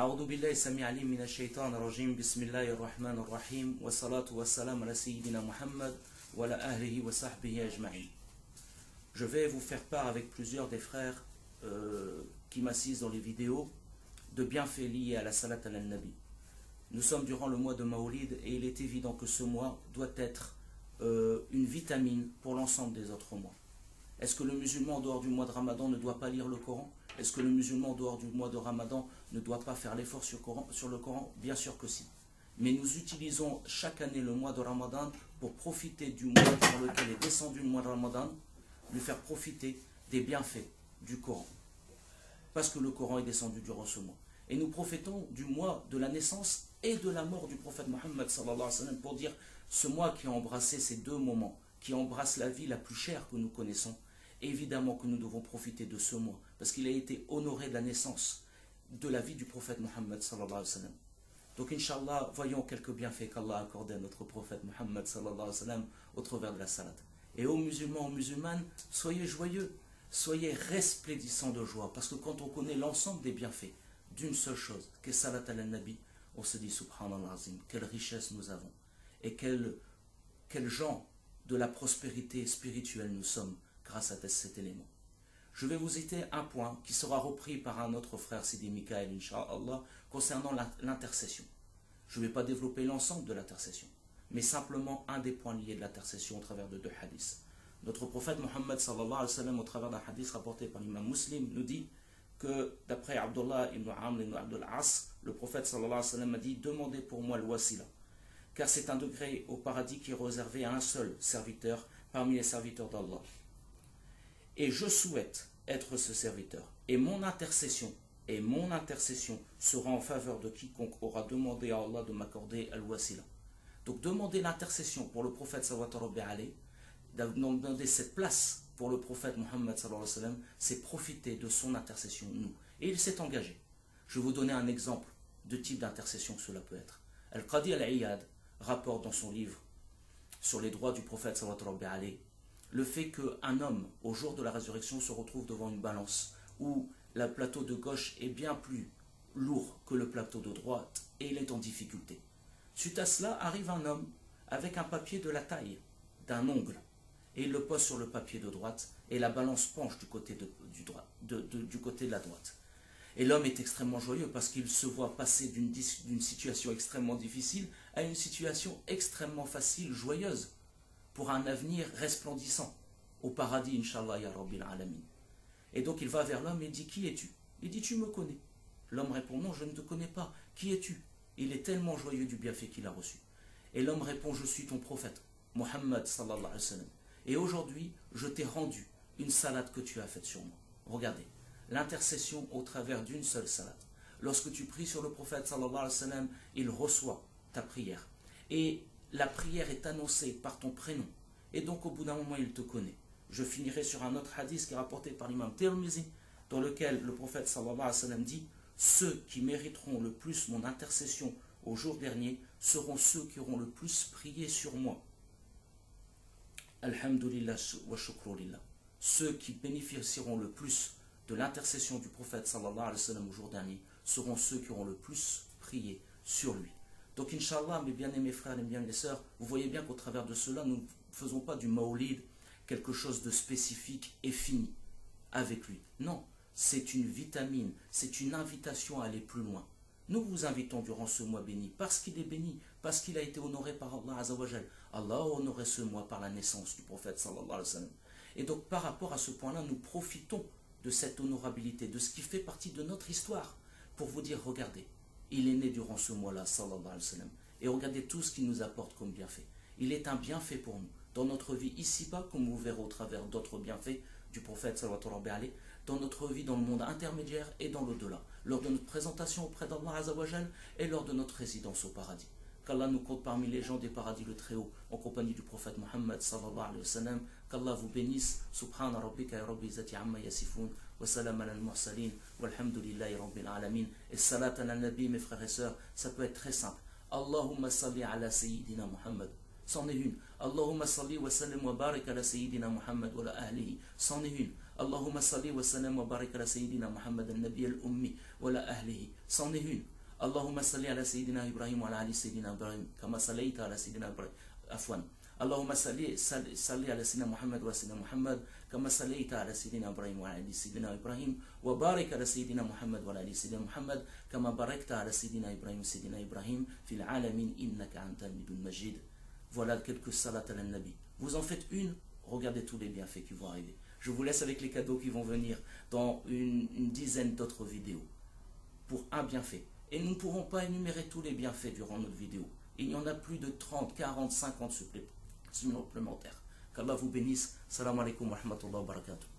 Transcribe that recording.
أعوذ بالله السميع العليم من الشيطان الرجيم بسم الله الرحمن الرحيم والصلاة والسلام على سيدنا محمد وعلى أهله وصحبه أجمعين. Je vais vous faire part avec plusieurs des frères qui m'assistent dans les vidéos de bienfaits liés à la salat al-Nabi. Nous sommes durant le mois de Maoulid et il est évident que ce mois doit être une vitamine pour l'ensemble des autres mois. Est-ce que le musulman en dehors du mois de Ramadan ne doit pas lire le Coran? Est-ce que le musulman en dehors du mois de Ramadan ne doit pas faire l'effort sur le Coran? Bien sûr que si. Mais nous utilisons chaque année le mois de Ramadan pour profiter du mois dans lequel est descendu le mois de Ramadan, lui faire profiter des bienfaits du Coran. Parce que le Coran est descendu durant ce mois. Et nous profitons du mois de la naissance et de la mort du prophète Mohammed sallallahu alayhi wa sallam pour dire ce mois qui a embrassé ces deux moments, qui embrasse la vie la plus chère que nous connaissons. Évidemment que nous devons profiter de ce mois, parce qu'il a été honoré de la naissance, de la vie du prophète Mohammed sallallahu alayhi wa sallam. Donc Inch'Allah, voyons quelques bienfaits qu'Allah a accordés à notre prophète Mohammed sallallahu alayhi wa sallam au travers de la salat. Et aux musulmans, aux musulmanes, soyez joyeux, soyez resplendissants de joie, parce que quand on connaît l'ensemble des bienfaits d'une seule chose, que salat al-Nabi, on se dit subhanallah azim, quelle richesse nous avons, et quel genre de la prospérité spirituelle nous sommes grâce à cet élément. Je vais vous citer un point qui sera repris par un autre frère Sidi Mikael, Inch'Allah, concernant l'intercession. Je ne vais pas développer l'ensemble de l'intercession, mais simplement un des points liés de l'intercession au travers de deux hadiths. Notre prophète Mohammed sallallahu alayhi wa sallam, au travers d'un hadith rapporté par l'imam Muslim, nous dit que d'après Abdullah ibn Amr ibn Abdul As, le prophète sallallahu alayhi wa sallam a dit « Demandez pour moi le wasila » car c'est un degré au paradis qui est réservé à un seul serviteur parmi les serviteurs d'Allah. Et je souhaite être ce serviteur. Et mon intercession sera en faveur de quiconque aura demandé à Allah de m'accorder al-wasila. Donc demander l'intercession pour le prophète sallallahu alayhi wa sallam, demander cette place pour le prophète Mohammed sallallahu alayhi wa sallam, c'est profiter de son intercession, nous. Et il s'est engagé. Je vais vous donner un exemple de type d'intercession que cela peut être. Al-Qadi al-Iyad rapporte dans son livre sur les droits du prophète sallallahu alayhi wa sallam le fait qu'un homme, au jour de la résurrection, se retrouve devant une balance où le plateau de gauche est bien plus lourd que le plateau de droite et il est en difficulté. Suite à cela, arrive un homme avec un papier de la taille d'un ongle et il le pose sur le papier de droite et la balance penche du côté de la droite. Et l'homme est extrêmement joyeux parce qu'il se voit passer d'une situation extrêmement difficile à une situation extrêmement facile, joyeuse, pour un avenir resplendissant au paradis, Inch'Allah, ya Rabbil Alamin. Et donc il va vers l'homme et dit « Qui es-tu » Il dit « Tu me connais ». L'homme répond « Non, je ne te connais pas. Qui es-tu » Il est tellement joyeux du bienfait qu'il a reçu. Et l'homme répond « Je suis ton prophète, Mohammed sallallahu alayhi wa sallam. Et aujourd'hui, je t'ai rendu une salade que tu as faite sur moi. » Regardez, l'intercession au travers d'une seule salade. Lorsque tu pries sur le prophète sallallahu alayhi wa sallam, il reçoit ta prière. Et la prière est annoncée par ton prénom. Et donc au bout d'un moment, il te connaît. Je finirai sur un autre hadith qui est rapporté par l'imam Tirmizi, dans lequel le prophète sallallahu alayhi wa sallam dit « Ceux qui mériteront le plus mon intercession au jour dernier seront ceux qui auront le plus prié sur moi. » Alhamdulillah wa shukrulillah. Ceux qui bénéficieront le plus de l'intercession du prophète sallallahu alayhi wa sallam au jour dernier seront ceux qui auront le plus prié sur lui. Donc Inch'Allah, mes bien-aimés frères et bien-aimées sœurs, vous voyez bien qu'au travers de cela, nous ne faisons pas du Maoulid quelque chose de spécifique et fini avec lui. Non, c'est une vitamine, c'est une invitation à aller plus loin. Nous vous invitons durant ce mois béni, parce qu'il est béni, parce qu'il a été honoré par Allah Azzawajal. Allah a honoré ce mois par la naissance du prophète sallallahu alayhi wa sallam. Et donc par rapport à ce point-là, nous profitons de cette honorabilité, de ce qui fait partie de notre histoire, pour vous dire, regardez, il est né durant ce mois-là, sallallahu alayhi wa sallam. Et regardez tout ce qu'il nous apporte comme bienfait. Il est un bienfait pour nous, dans notre vie ici-bas, comme vous verrez au travers d'autres bienfaits du prophète, sallallahu alayhi wa sallam, dans notre vie dans le monde intermédiaire et dans l'au-delà, lors de notre présentation auprès d'Allah Azzawajal et lors de notre résidence au paradis. Qu'Allah nous compte parmi les gens des paradis le Très-Haut, en compagnie du prophète Mohammed, sallallahu alayhi wa sallam. Qu'Allah vous bénisse. Subhana rabbika ya rabbi zati amma yasifun. Wa salam ala al-mursalin. Walhamdulillahi rabbil alamin. Et salat ala nabi, mes frères et sœurs, ça peut être très simple. Allahumma salli ala sayyidina Muhammad. C'en est une. Allahumma salli wa sallim wa barik ala sayyidina Muhammad wa ala ahlihi. C'en est une. Allahumma salli wa sallim wa barik ala sayyidina Muhammad al-Nabi al-Ummi wa ala ahlihi. C'en est une. Allahumma salli ala Sayyidina Ibrahim wa ala ali Sayyidina Ibrahim kama sallaita ala Sayyidina Ibrahim afwan Allahumma salli ala Sayyidina Muhammad wa Sayyidina Muhammad kama sallaita ala Sayyidina Ibrahim wa ala ali Sayyidina Ibrahim wa barik ala Sayyidina Muhammad wa ala ali Sayyidina Muhammad kama barakta ala Sayyidina Ibrahim wa Sayyidina Ibrahim fil alamin innaka antal hamidun majid. Voilà quelques salat al nabi. Vous en faites une, regardez tous les bienfaits qui vont arriver. Je vous laisse avec les cadeaux qui vont venir dans une dizaine d'autres vidéos pour un bienfait. Et nous ne pourrons pas énumérer tous les bienfaits durant notre vidéo. Il y en a plus de 30, 40, 50 supplémentaires. Qu'Allah vous bénisse. Salam alaikum wa rahmatullahi wa barakatuh.